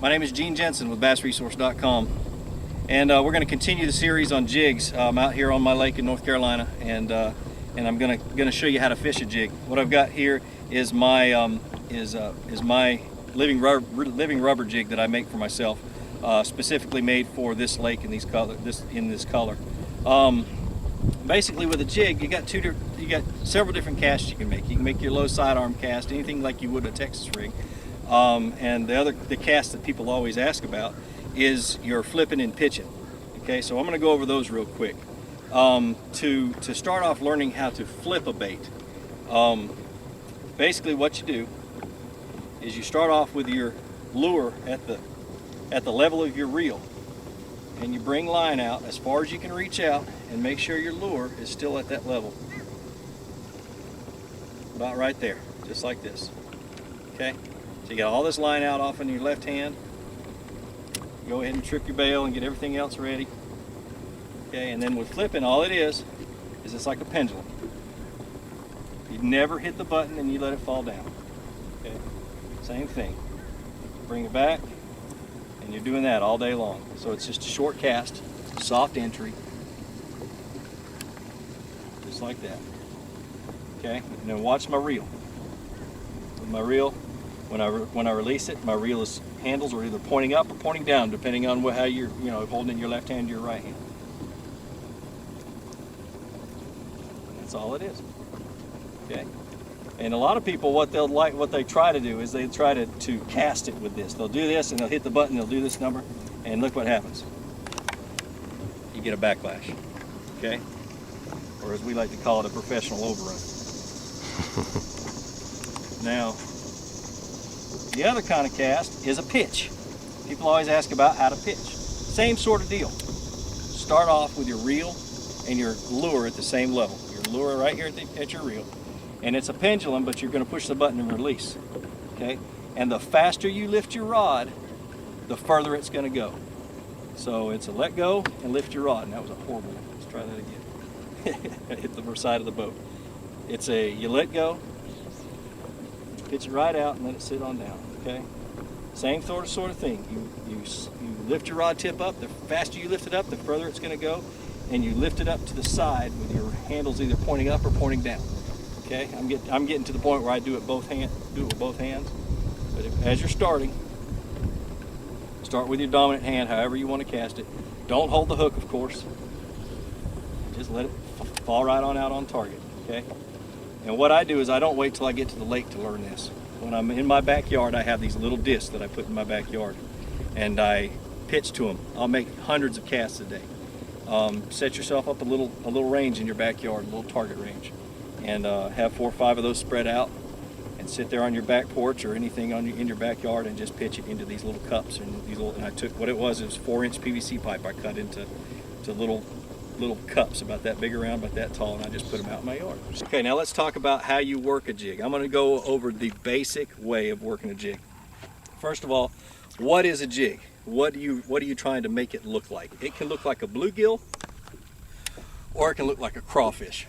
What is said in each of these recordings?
My name is Gene Jensen with BassResource.com, and we're going to continue the series on jigs. I'm out here on my lake in North Carolina, and I'm going to show you how to fish a jig. What I've got here is my my living rubber jig that I make for myself, specifically made for this lake in this color. Basically, with a jig, you got several different casts you can make. You can make your low sidearm cast, anything like you would a Texas rig. And the cast that people always ask about is your flipping and pitching. Okay, so I'm going to go over those real quick. To start off learning how to flip a bait, basically what you do is you start off with your lure at the level of your reel, and you bring line out as far as you can reach out, and make sure your lure is still at that level, about right there, just like this. Okay. So you got all this line out off in your left hand. Go ahead and trip your bail and get everything else ready. Okay, and then with flipping, all it is it's like a pendulum. You never hit the button and you let it fall down. Okay, same thing. Bring it back, and you're doing that all day long. So it's just a short cast, soft entry, just like that. Okay, and then watch my reel. With my reel, when I release it, my reel handles are either pointing up or pointing down, depending on how you're holding it in your left hand or your right hand. That's all it is. Okay. And a lot of people, what they try to do is they try to cast it with this. They'll do this and they'll hit the button. They'll do this number, and look what happens. You get a backlash. Okay. Or as we like to call it, a professional overrun. Now, the other kind of cast is a pitch. People always ask about how to pitch. Same sort of deal. Start off with your reel and your lure at the same level. Your lure right here at your reel. And it's a pendulum, but you're going to push the button and release. Okay? And the faster you lift your rod, the further it's going to go. So it's a let go and lift your rod. And that was a horrible one. Let's try that again. Hit the side of the boat. It's you let go, pitch it right out, and let it sit on down. Okay, same sort of thing. You lift your rod tip up. The faster you lift it up, the further it's going to go, and you lift it up to the side with your handles either pointing up or pointing down. Okay, I'm getting to the point where I do it with both hands. But as you're starting, start with your dominant hand, however you want to cast it. Don't hold the hook, of course. Just let it fall right on out on target. Okay. And what I do is I don't wait till I get to the lake to learn this. When I'm in my backyard, I have these little discs that I put in my backyard, and I pitch to them. I'll make hundreds of casts a day. Set yourself up a little range in your backyard, a little target range, and have 4 or 5 of those spread out, and sit there on your back porch or anything in your backyard and just pitch it into these little cups. And I took what it was 4-inch PVC pipe I cut into little cups about that big around, about that tall, and I just put them out in my yard. Okay, now let's talk about how you work a jig. I'm going to go over the basic way of working a jig. First of all, what is a jig? What are you trying to make it look like? It can look like a bluegill, or it can look like a crawfish.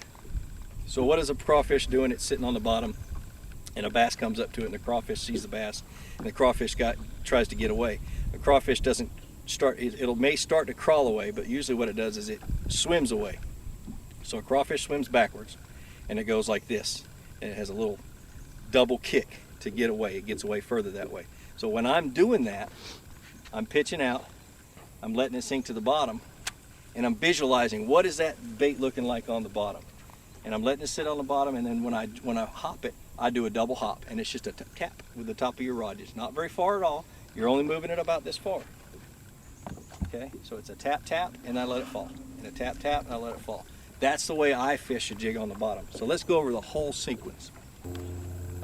So what is a crawfish doing? It's sitting on the bottom, and a bass comes up to it, and the crawfish sees the bass, and the crawfish tries to get away. The crawfish doesn't may start to crawl away, but usually what it does is it swims away. So a crawfish swims backwards, and it goes like this, and it has a little double kick to get away. It gets away further that way. So when I'm doing that, I'm pitching out, I'm letting it sink to the bottom, and I'm visualizing what is that bait looking like on the bottom, and I'm letting it sit on the bottom. And then when I hop it, I do a double hop, and it's just a tap with the top of your rod. It's not very far at all. You're only moving it about this far. Okay, so it's a tap, tap, and I let it fall. And a tap, tap, and I let it fall. That's the way I fish a jig on the bottom. So let's go over the whole sequence.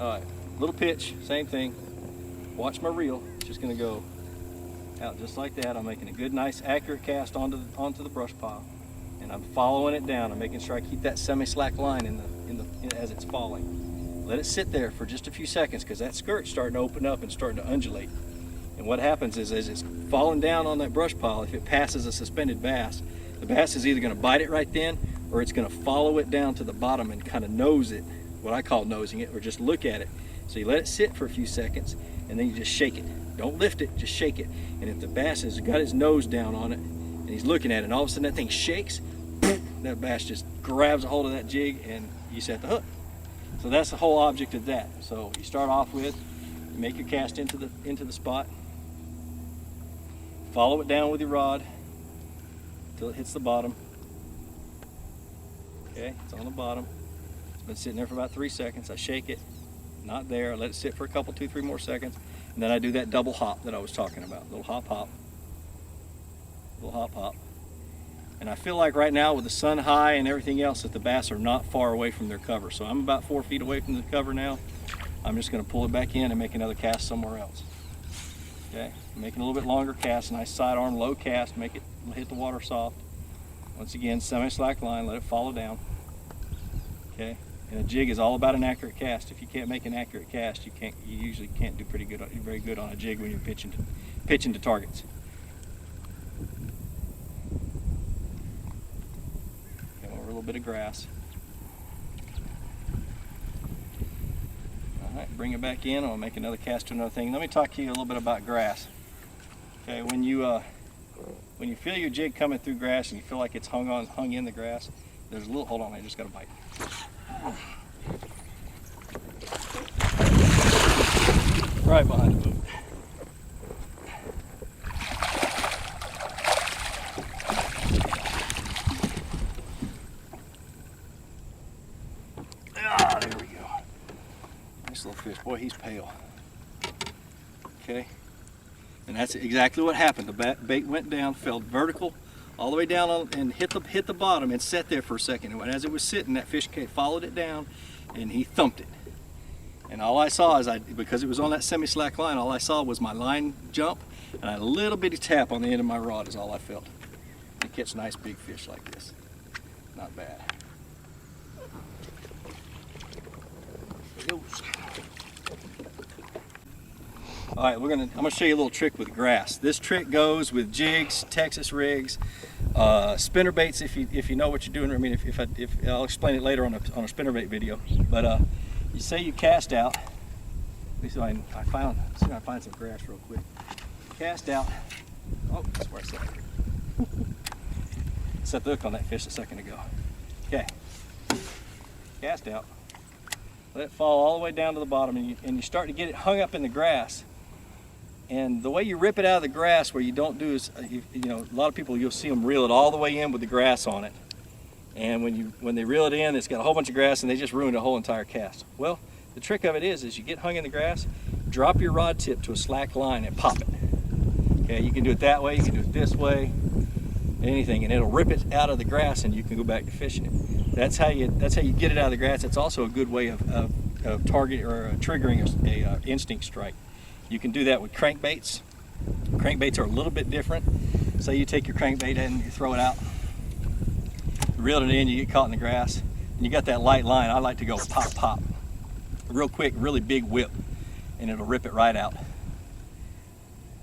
All right, little pitch, same thing. Watch my reel. It's just going to go out just like that. I'm making a good, nice, accurate cast onto the brush pile, and I'm following it down. I'm making sure I keep that semi-slack line as it's falling. Let it sit there for just a few seconds, because that skirt's starting to open up and starting to undulate. And what happens is, as it's falling down on that brush pile, if it passes a suspended bass, the bass is either going to bite it right then, or it's going to follow it down to the bottom and kind of nose it, what I call nosing it, or just look at it. So you let it sit for a few seconds, and then you just shake it. Don't lift it, just shake it. And if the bass has got his nose down on it and he's looking at it, and all of a sudden that thing shakes, that bass just grabs a hold of that jig and you set the hook. So that's the whole object of that. So you start off with, you make your cast into the spot, follow it down with your rod until it hits the bottom. Okay, it's on the bottom. It's been sitting there for about 3 seconds. I shake it, not there. I let it sit for a couple, 2-3 more seconds. And then I do that double hop that I was talking about. Little hop, hop, little hop, hop. And I feel like right now with the sun high and everything else that the bass are not far away from their cover. So I'm about 4 feet away from the cover now. I'm just gonna pull it back in and make another cast somewhere else. Okay, making a little bit longer cast, nice sidearm, low cast, make it hit the water soft. Once again, semi-slack line, let it follow down. Okay, and a jig is all about an accurate cast. If you can't make an accurate cast, you usually can't do very good on a jig when you're pitching to targets. Okay, over a little bit of grass. All right, bring it back in. I'll make another cast to another thing. Let me talk to you a little bit about grass. Okay, when you feel your jig coming through grass and you feel like it's hung in the grass, there's a little, hold on, I just got a bite. Right behind the boot. Ah, there we go. Nice little fish. Boy, he's pale. Okay. And that's exactly what happened. The bait went down, fell vertical, all the way down and hit the bottom and sat there for a second. And as it was sitting, that fish followed it down and he thumped it. And all I saw is, because it was on that semi-slack line, all I saw was my line jump and a little bitty tap on the end of my rod is all I felt. You catch nice big fish like this. Not bad. There it goes. All right, I'm gonna show you a little trick with grass. This trick goes with jigs, Texas rigs, spinner baits. If you know what you're doing, I mean, if I'll explain it later on a spinnerbait video. But you say you cast out. Let me see if I find some grass real quick. Cast out. Oh, that's where I set it. Set the hook on that fish a second ago. Okay. Cast out. Let it fall all the way down to the bottom, and you start to get it hung up in the grass. And the way you rip it out of the grass, where you don't do is, you know, a lot of people, you'll see them reel it all the way in with the grass on it. And when they reel it in, it's got a whole bunch of grass and they just ruin the whole entire cast. Well, the trick of it is you get hung in the grass, drop your rod tip to a slack line and pop it. Okay, you can do it that way, you can do it this way, anything, and it'll rip it out of the grass and you can go back to fishing it. That's how you get it out of the grass. It's also a good way of targeting or triggering a instinct strike. You can do that with crankbaits. Crankbaits are a little bit different. Say you take your crankbait and you throw it out, you reel it in, you get caught in the grass, and you got that light line. I like to go pop, pop, real quick, really big whip, and it'll rip it right out.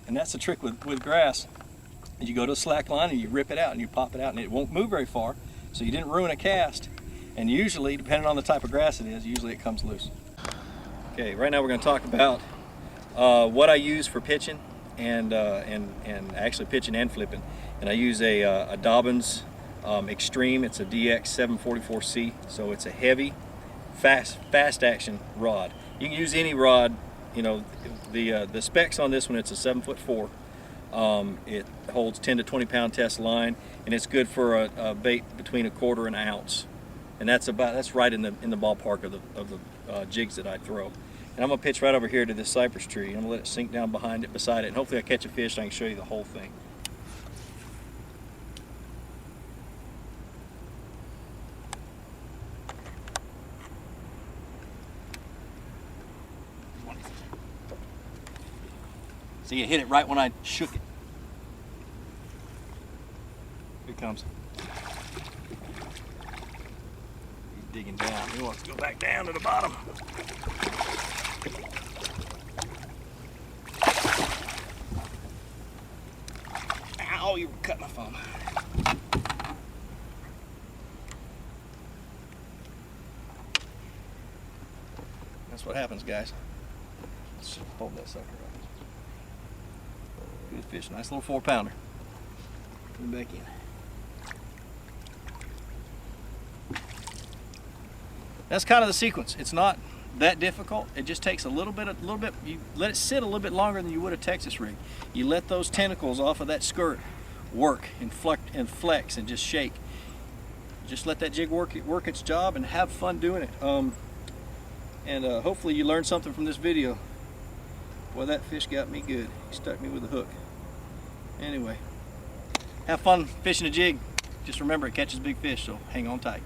And that's the trick with grass. You go to a slack line and you rip it out and you pop it out, and it won't move very far, so you didn't ruin a cast. And usually, depending on the type of grass it is, usually it comes loose. Okay, right now we're going to talk about what I use for pitching and actually pitching and flipping. And I use a Dobbins Extreme. It's a DX 744C, so it's a heavy, fast action rod. You can use any rod. You know, the specs on this one, it's a 7'4". It holds 10 to 20 pound test line, and it's good for a bait between 1/4 and 1 ounce. And that's right in the ballpark of the jigs that I throw. And I'm gonna pitch right over here to this cypress tree. I'm gonna let it sink down beside it, and hopefully I catch a fish and I can show you the whole thing. See, you hit it right when I shook it. Here it comes. He's digging down. He wants to go back down to the bottom. Ow, you cut my phone. That's what happens, guys. Let's hold that sucker up. Good fish, nice little 4-pounder. Put him back in. That's kind of the sequence. It's not that difficult. It just takes a little bit. You let it sit a little bit longer than you would a Texas rig. You let those tentacles off of that skirt work and flex and just shake. Just let that jig work its job and have fun doing it. Hopefully you learned something from this video. Boy, that fish got me good. He stuck me with a hook. Anyway, have fun fishing a jig. Just remember, it catches big fish, so hang on tight.